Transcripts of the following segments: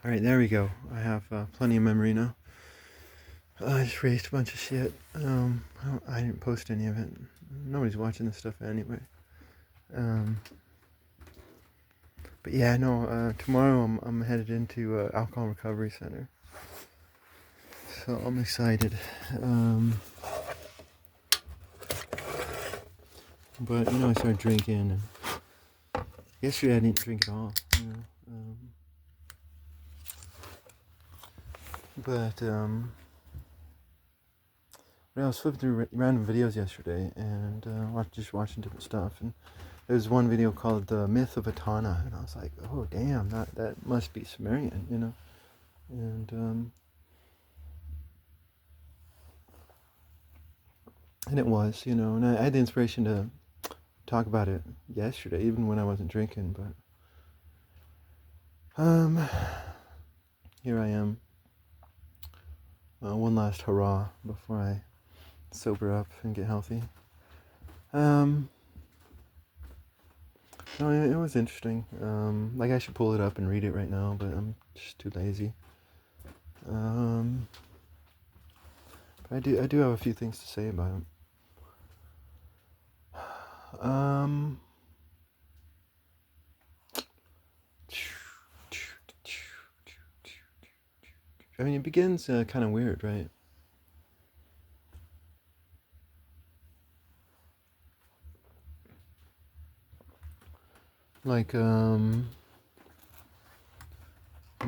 All right, there we go. I have plenty of memory now. I just erased a bunch of shit. I didn't post any of it. Nobody's watching this stuff anyway. Um, but yeah, no. Tomorrow I'm headed into alcohol recovery center, so I'm excited. Um, but I started drinking, and yesterday I didn't drink at all. But I was flipping through random videos yesterday and just watching different stuff. And there was one video called "The Myth of Etanna," and I was like, "Oh, damn, that must be Sumerian," and it was, and I had the inspiration to talk about it yesterday, even when I wasn't drinking. But here I am, one last hurrah before I sober up and get healthy. Um, no, it was interesting. Like I should pull it up and read it right now, but I'm just too lazy. But I do have a few things to say about it. I mean, it begins kind of weird, right? Like, I'm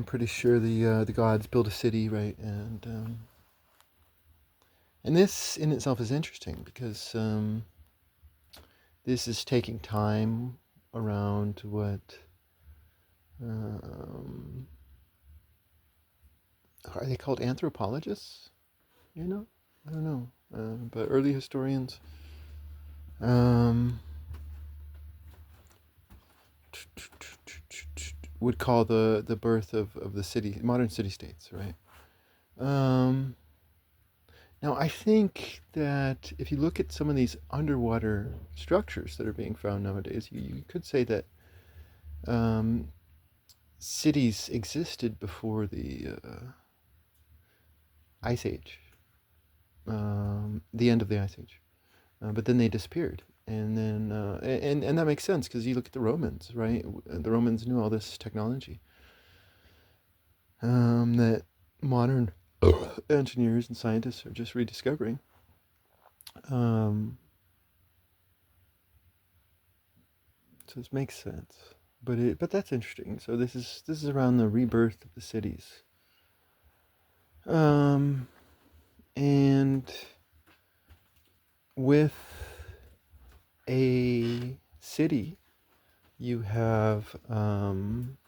pretty sure the gods built a city, right? And this in itself is interesting because this is taking time around what um, are they called anthropologists? I don't know, but early historians um, would call the birth of the city, modern city states, right? Um, Now, I think that if you look at some of these underwater structures that are being found nowadays, you could say that um, cities existed before the Ice Age, the end of the Ice Age, but then they disappeared. And that makes sense because you look at the Romans, right? The Romans knew all this technology that modern engineers and scientists are just rediscovering. Um, so this makes sense, but that's interesting. So this is around the rebirth of the cities, um, and with a city, you have um,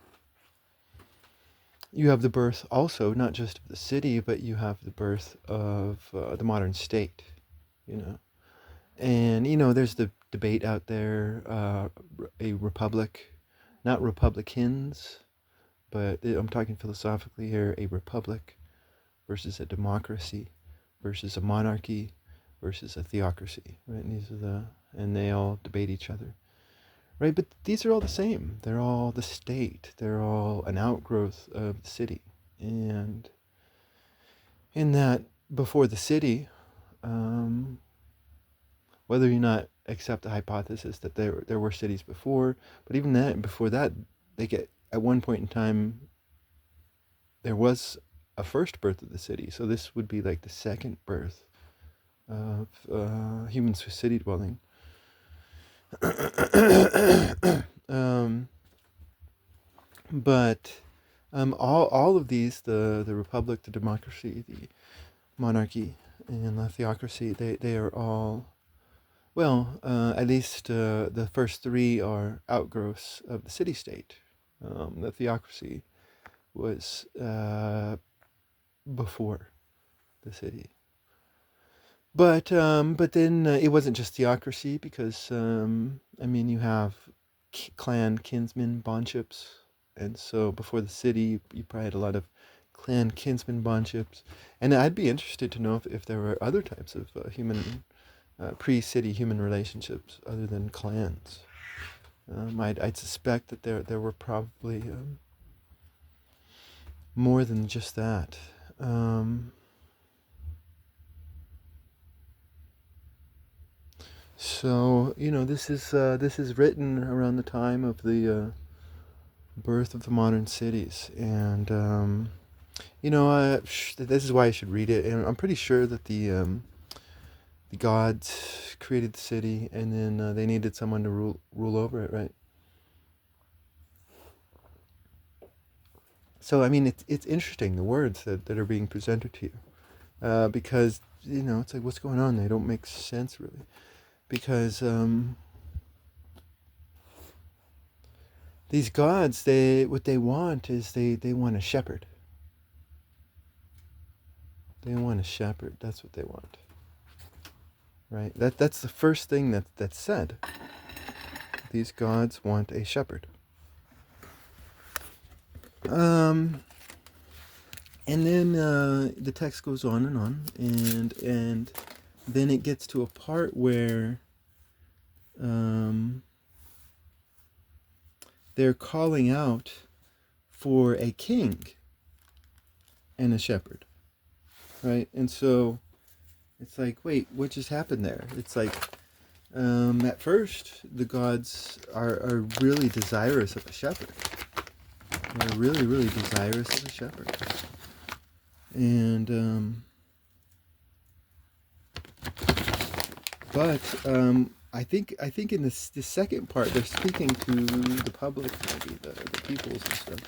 you have the birth also not just of the city, but you have the birth of the modern state. You know, and there's the debate out there, a republic, not republicans, but I'm talking philosophically here, a republic versus a democracy versus a monarchy versus a theocracy, right? And and they all debate each other, right? But these are all the same. They're all the state. They're all an outgrowth of the city. And in that, before the city, um, whether or not accept the hypothesis that there were cities before, but even that before that, they get at one point in time there was a first birth of the city. So this would be like the second birth of human city dwelling. um, but all of these, the republic, the democracy, the monarchy, and the theocracy, they are all, well, at least the first three are outgrowths of the city state. The theocracy was before the city. But then it wasn't just theocracy because I mean you have clan kinsmen bondships, and so before the city you probably had a lot of clan kinsmen bondships, and I'd be interested to know if there were other types of human pre-city human relationships other than clans. I'd suspect that there were probably more than just that. Um, so this is written around the time of the birth of the modern cities, and this is why I should read it. And I'm pretty sure that the gods created the city, and then they needed someone to rule over it, right? So I mean, it's interesting the words that are being presented to you, because it's like, what's going on? They don't make sense really, because these gods, what they want is they want a shepherd. They want a shepherd. That's what they want, right? That's the first thing that's said. These gods want a shepherd. Um, and then the text goes on, and then it gets to a part where they're calling out for a king and a shepherd, right? And so it's like, wait, what just happened there? It's like, at first, the gods are really desirous of a shepherd. They're really, really desirous of a shepherd. And, but I think in this second part, they're speaking to the public, maybe the peoples and stuff.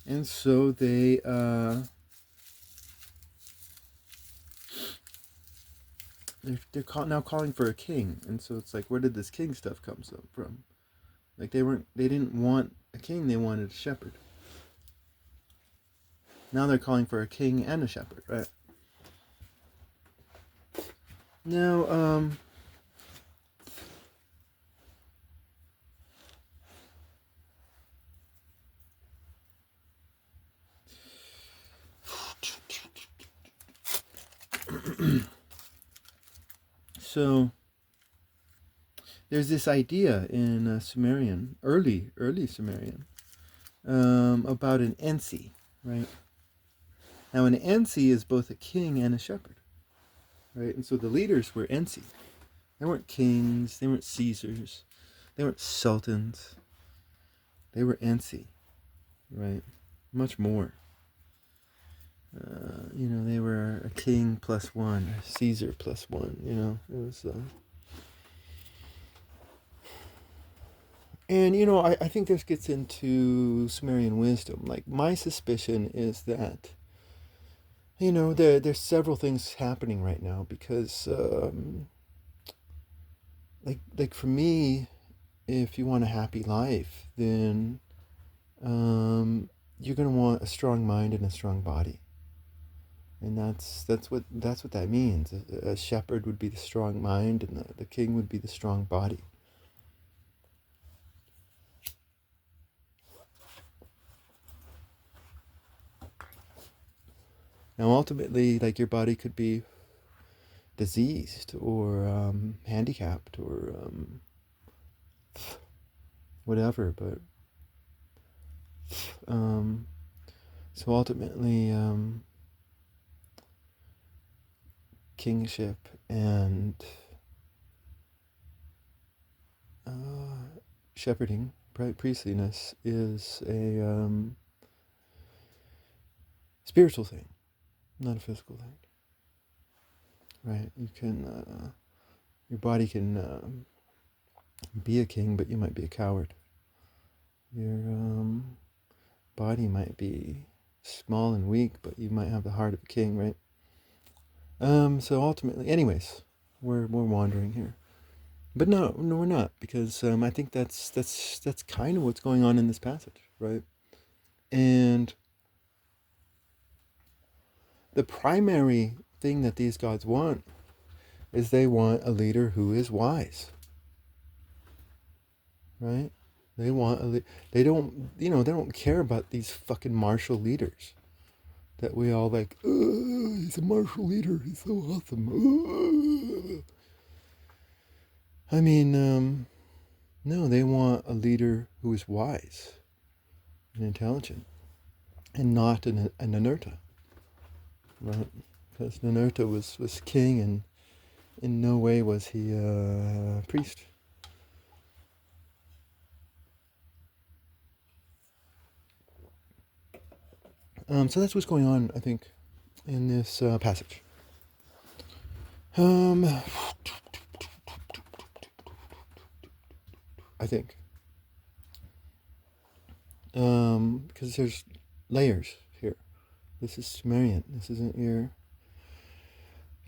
And so they're now calling for a king, and so it's like, where did this king stuff come from? Like they didn't want a king, they wanted a shepherd. Now they're calling for a king and a shepherd, right? Now, so there's this idea in Sumerian, early Sumerian, about an Ensi, right? Now, an Ensi is both a king and a shepherd, right? And so the leaders were Ensi. They weren't kings, they weren't Caesars, they weren't sultans. They were Ensi, right? Much more. They were a king plus one, a Caesar plus one. It was. And I think this gets into Sumerian wisdom. Like, my suspicion is that there's several things happening right now, because like for me, if you want a happy life, then you're gonna want a strong mind and a strong body. And that's what that means. A shepherd would be the strong mind, and the king would be the strong body. Now, ultimately, like, your body could be diseased or handicapped or whatever, but so ultimately, kingship and shepherding, priestliness, is a spiritual thing, not a physical thing. Right? You can, your body can be a king, but you might be a coward. Your body might be small and weak, but you might have the heart of a king, right? So ultimately, anyways, we're wandering here, but no, we're not, because I think that's kind of what's going on in this passage, right? And the primary thing that these gods want is they want a leader who is wise, right? They want they don't care about these fucking martial leaders that we all like. He's a martial leader. He's so awesome. I mean, No, they want a leader who is wise and intelligent, and not an Ninurta, right? Because Ninurta was king, and in no way was he a priest. So that's what's going on, I think, in this passage. I think. Because there's layers here. This is Sumerian. This isn't your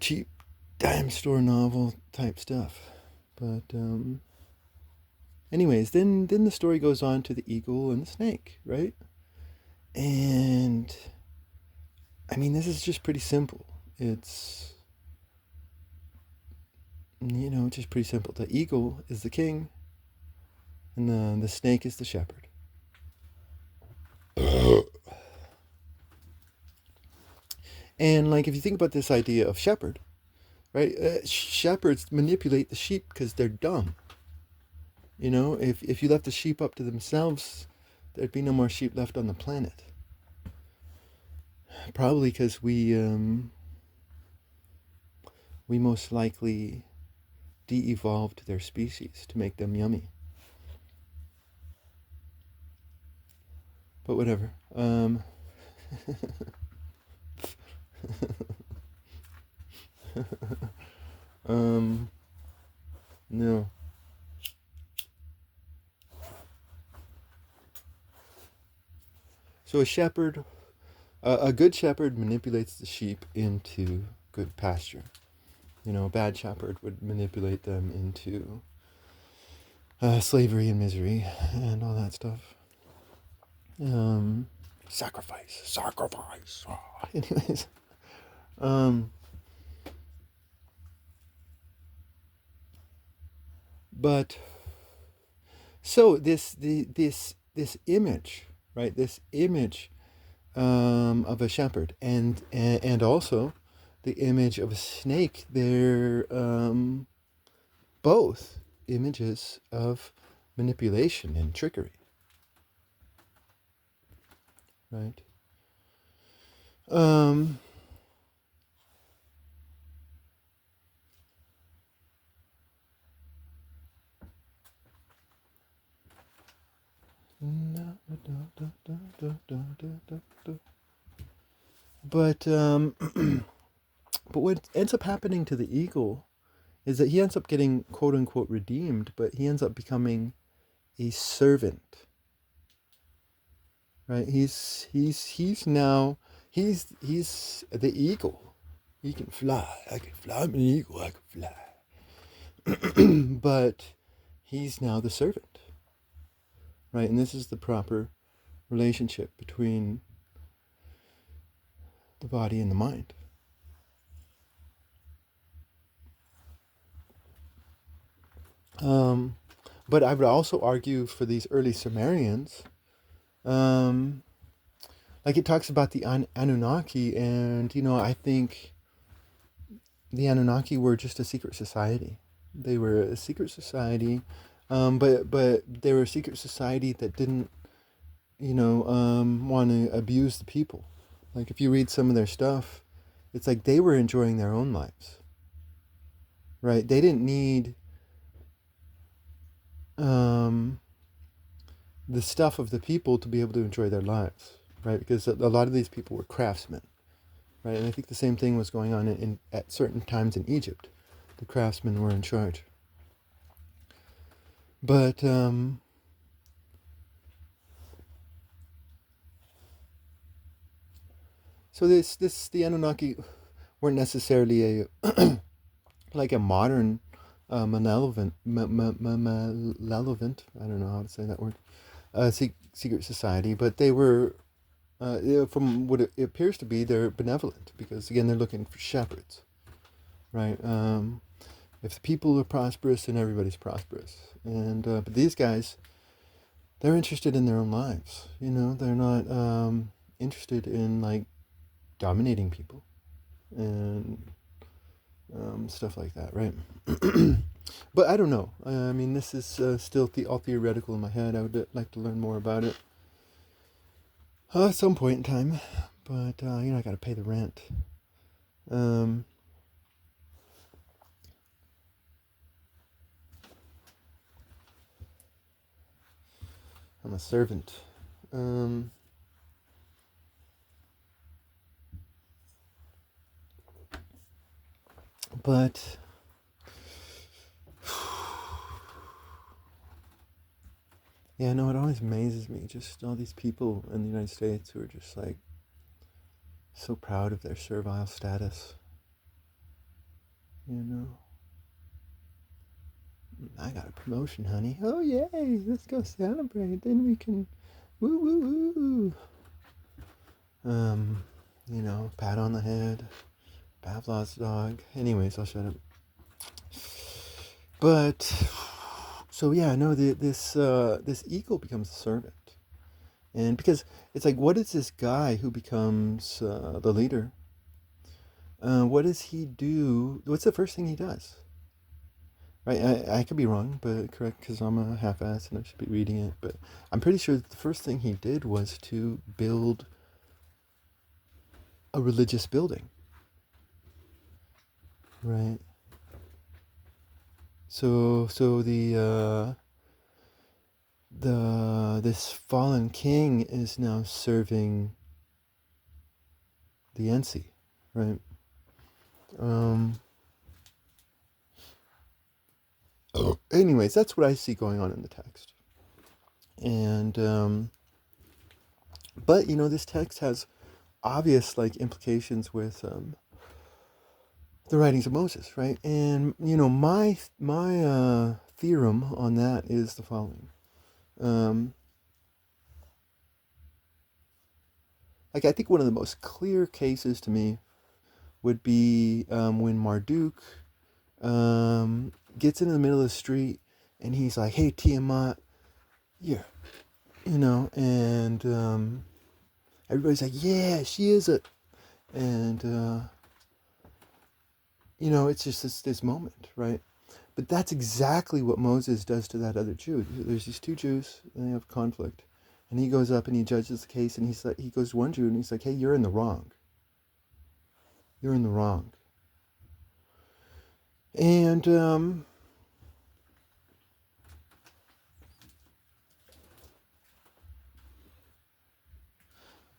cheap dime store novel type stuff. But anyways, then the story goes on to the eagle and the snake, right? And I mean, this is just pretty simple. It's just pretty simple. The eagle is the king, and the snake is the shepherd. And like, if you think about this idea of shepherd, right? Shepherds manipulate the sheep because they're dumb. If you left the sheep up to themselves, there'd be no more sheep left on the planet. Probably because we most likely de-evolved their species to make them yummy. But whatever. No. So a good shepherd manipulates the sheep into good pasture. A bad shepherd would manipulate them into slavery and misery and all that stuff. Sacrifice. Anyways, but so this image, right? This image of a shepherd and also the image of a snake. They're both images of manipulation and trickery, right? But but what ends up happening to the eagle is that he ends up getting quote unquote redeemed, but he ends up becoming a servant. Right? He's now he's the eagle. He can fly. I can fly. I'm an eagle. I can fly. But he's now the servant. Right? And this is the proper relationship between the body and the mind. But I would also argue for these early Sumerians, like it talks about the Anunnaki, and I think the Anunnaki were just a secret society. They were a secret society, but they were a secret society that didn't, want to abuse the people. Like if you read some of their stuff, it's like they were enjoying their own lives, right? They didn't need the stuff of the people to be able to enjoy their lives, right? Because a lot of these people were craftsmen, right? And I think the same thing was going on at certain times in Egypt. The craftsmen were in charge. But so the Anunnaki weren't necessarily a like a modern malevolent. I don't know how to say that word. Secret society, but they were, from what it appears to be, they're benevolent because again they're looking for shepherds, right? If the people are prosperous, then everybody's prosperous, and but these guys, they're interested in their own lives. They're not interested in like dominating people and stuff like that, right? But I don't know. I mean, this is still all theoretical in my head. I would like to learn more about it at some point in time. But I got to pay the rent. Um, I'm a servant. Um, but yeah, no, it always amazes me. Just all these people in the United States who are just like so proud of their servile status. You know, I got a promotion, honey. Oh yay! Let's go celebrate. Then we can, woo woo woo. Um, pat on the head. Pavlov's dog. Anyways, I'll shut up. But so yeah, no, this eagle becomes a servant, and because it's like, what is this guy who becomes the leader? What does he do? What's the first thing he does? Right, I could be wrong, but correct, because I'm a half-ass and I should be reading it. But I'm pretty sure that the first thing he did was to build a religious building. Right. So the this fallen king is now serving the NC, right? Um. Anyways, that's what I see going on in the text, and but this text has obvious like implications with the writings of Moses, right? And my theorem on that is the following. Um, like I think one of the most clear cases to me would be when Marduk gets into the middle of the street and he's like, "Hey Tiamat, yeah," and everybody's like, "Yeah, she is a," and it's just this moment, right? But that's exactly what Moses does to that other Jew. There's these two Jews, and they have conflict. And he goes up and he judges the case, and he goes to one Jew and he's like, "Hey, you're in the wrong. You're in the wrong." And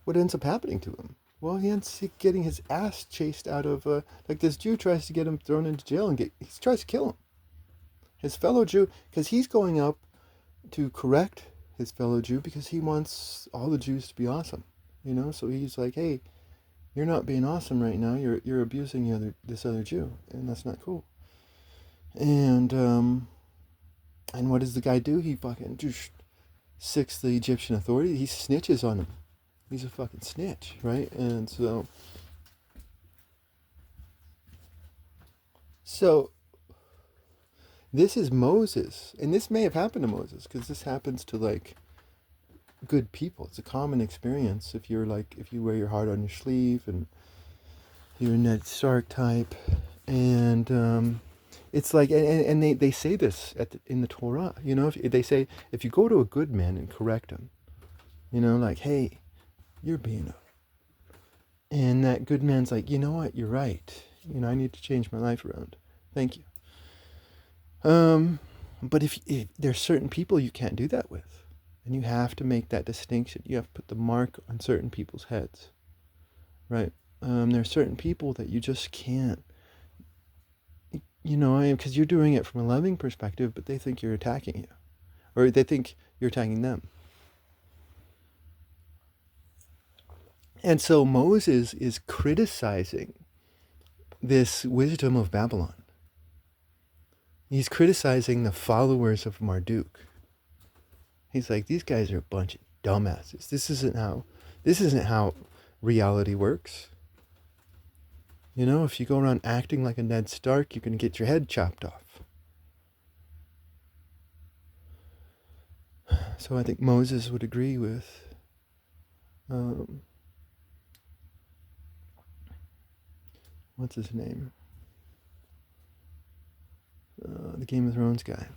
what ends up happening to him? Well, he ends up getting his ass chased out of like this Jew tries to get him thrown into jail and he tries to kill him. His fellow Jew, because he's going up to correct his fellow Jew because he wants all the Jews to be awesome. So he's like, "Hey, you're not being awesome right now. You're abusing this other Jew, and that's not cool." And what does the guy do? He fucking just sicks the Egyptian authority. He snitches on him. He's a fucking snitch, right? And so this is Moses, and this may have happened to Moses because this happens to like good people. It's a common experience if you wear your heart on your sleeve and you're a Ned Stark type, and it's like, and they say this in the Torah. If they say, if you go to a good man and correct him, like, "Hey, you're being and that good man's like, "You know what, you're right. I need to change my life around. Thank you." But if there's certain people you can't do that with, and you have to make that distinction. You have to put the mark on certain people's heads, right? There are certain people that you just can't, because you're doing it from a loving perspective, but they think you're attacking you, or they think you're attacking them. And so Moses is criticizing this wisdom of Babylon. He's criticizing the followers of Marduk. He's like, these guys are a bunch of dumbasses. This isn't how reality works. If you go around acting like a Ned Stark, you're going to get your head chopped off. So I think Moses would agree with what's his name? the Game of Thrones guy.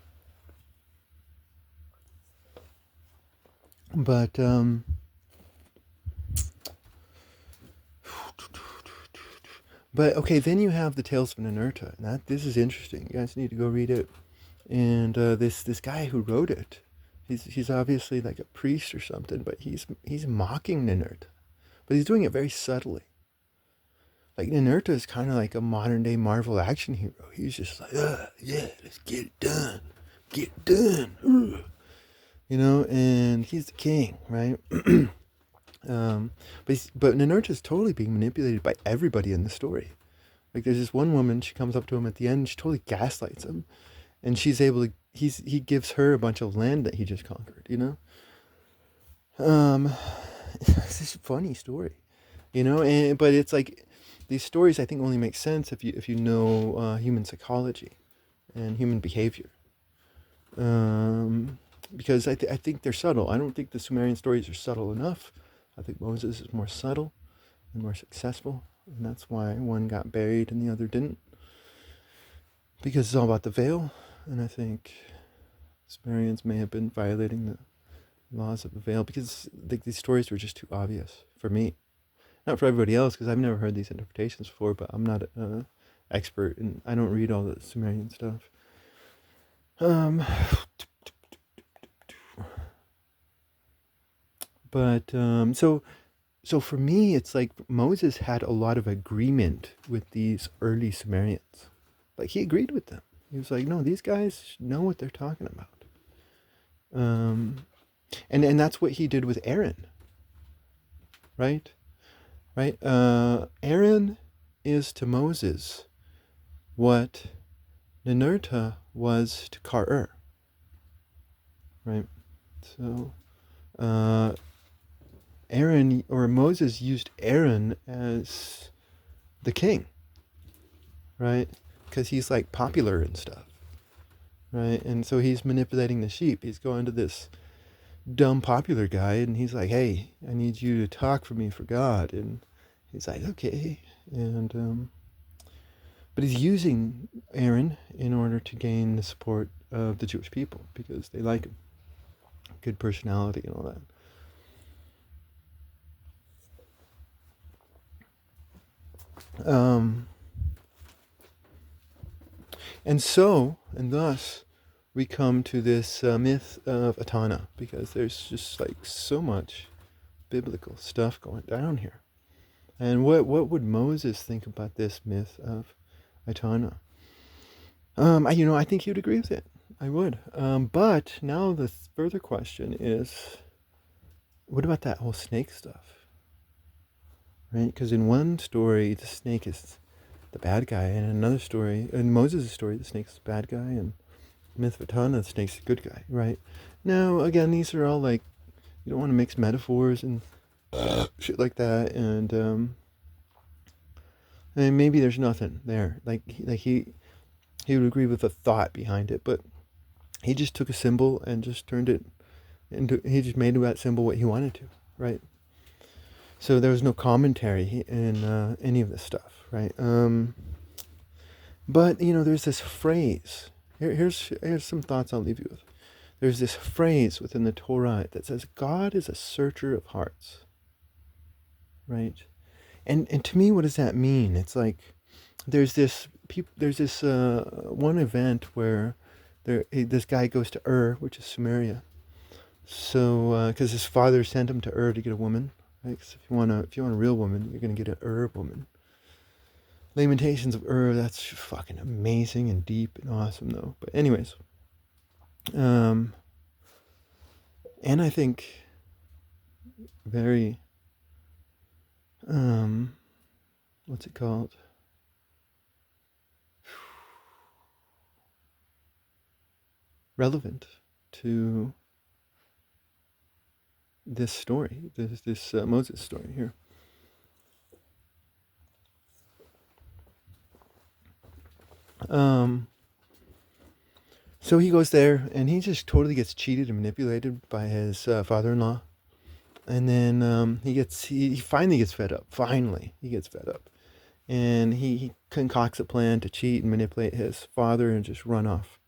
But okay, then you have the Tales of Ninurta. And this is interesting. You guys need to go read it. And this guy who wrote it, he's obviously like a priest or something, but he's mocking Ninurta, but he's doing it very subtly. Like Ninurta is kind of like a modern day Marvel action hero. He's just like, yeah, let's get it done, and he's the king, right? But Ninurta is totally being manipulated by everybody in the story. Like there's this one woman, she comes up to him at the end, and she totally gaslights him, and she's able to. He gives her a bunch of land that he just conquered. It's this funny story, but it's like these stories I think only make sense if you know human psychology and human behavior. Because I think they're subtle. I don't think the Sumerian stories are subtle enough. I think Moses is more subtle and more successful, and that's why one got buried and the other didn't. Because it's all about the veil, and I think Sumerians may have been violating the laws of the veil because these stories were just too obvious for me. Not for everybody else, because I've never heard these interpretations before, but I'm not an expert, and I don't read all the Sumerian stuff. But so for me, it's like Moses had a lot of agreement with these early Sumerians. Like he agreed with them. He was like, no, these guys know what they're talking about. And that's what he did with Aaron, right? Right? Aaron is to Moses what Ninurta was to Kar, right? So Aaron or Moses used Aaron as the king, right? Because he's like popular and stuff, right? And so he's manipulating the sheep. He's going to this dumb popular guy and he's like, hey, I need you to talk for me for God. And he's like, okay. And but he's using Aaron in order to gain the support of the Jewish people because they like him. Good personality and all that. And thus, we come to this myth of Etanna because there's just like so much biblical stuff going down here. And what would Moses think about this myth of Etanna? I think he would agree with it. I would. But now the further question is, what about that whole snake stuff? Right? Because in one story, the snake is the bad guy, and in another story, in Moses' story, the snake's the bad guy, and Myth of Etanna, the snake's the good guy, right? Now, again, these are all like, you don't want to mix metaphors and shit like that, and maybe there's nothing there. Like he would agree with the thought behind it, but he just took a symbol and just turned it into, he just made that symbol what he wanted to, right? So there was no commentary in any of this stuff, right? But there's this phrase. Here's some thoughts I'll leave you with. There's this phrase within the Torah that says God is a searcher of hearts, right? And to me, what does that mean? It's like there's this one event where this guy goes to Ur, which is Samaria. So because his father sent him to Ur to get a woman, right? 'Cause if you want a real woman, you're gonna get an Ur woman. Lamentations of Ur, that's fucking amazing and deep and awesome though. But anyways, and I think very what's it called? Relevant to this story, this Moses story here. So he goes there and he just totally gets cheated and manipulated by his father-in-law. And then he finally gets fed up. Finally, he gets fed up. and he concocts a plan to cheat and manipulate his father and just run off.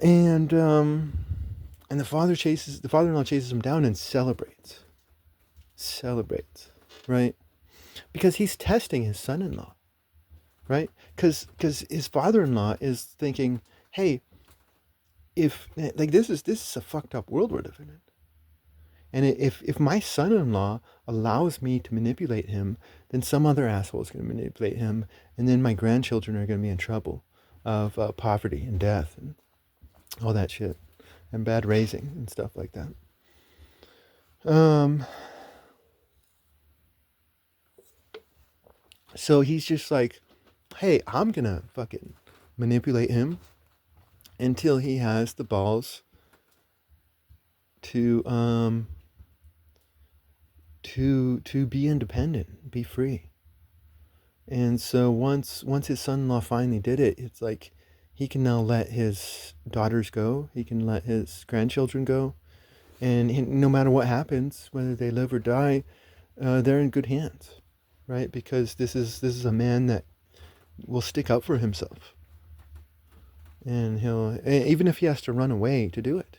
And and the father-in-law chases him down and celebrates, right? Because he's testing his son-in-law, right? Because his father-in-law is thinking, hey, if like this is a fucked up world we're living in. And if my son-in-law allows me to manipulate him, then some other asshole is going to manipulate him, and then my grandchildren are going to be in trouble of poverty and death and all that shit, and bad raising and stuff like that. Um, so he's just like, hey, I'm gonna fucking manipulate him until he has the balls to to be independent, be free. And so once his son-in-law finally did it, it's like he can now let his daughters go. He can let his grandchildren go, and no matter what happens, whether they live or die, they're in good hands, right? Because this is a man that will stick up for himself, and he'll even if he has to run away to do it.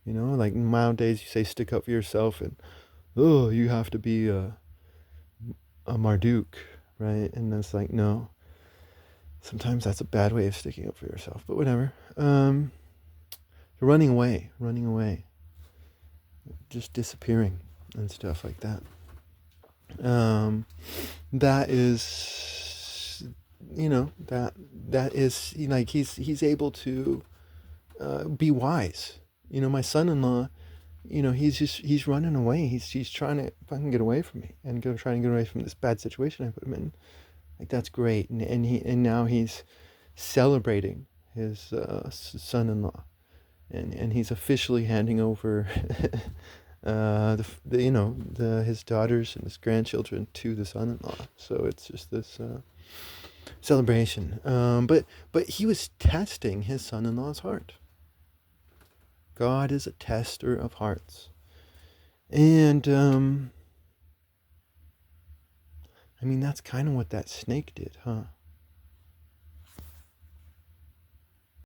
You know, like nowadays you say stick up for yourself, and oh, you have to be a Marduk, right? And it's like, no, sometimes that's a bad way of sticking up for yourself, but whatever. Running away, just disappearing and stuff like that. That is, that is like he's able to be wise. My son-in-law, he's running away. He's trying to fucking get away from me and trying to get away from this bad situation I put him in. Like that's great, and now he's celebrating his son-in-law, and he's officially handing over his daughters and his grandchildren to the son-in-law. So it's just this celebration. But he was testing his son-in-law's heart. God is a tester of hearts, and I mean that's kind of what that snake did, huh?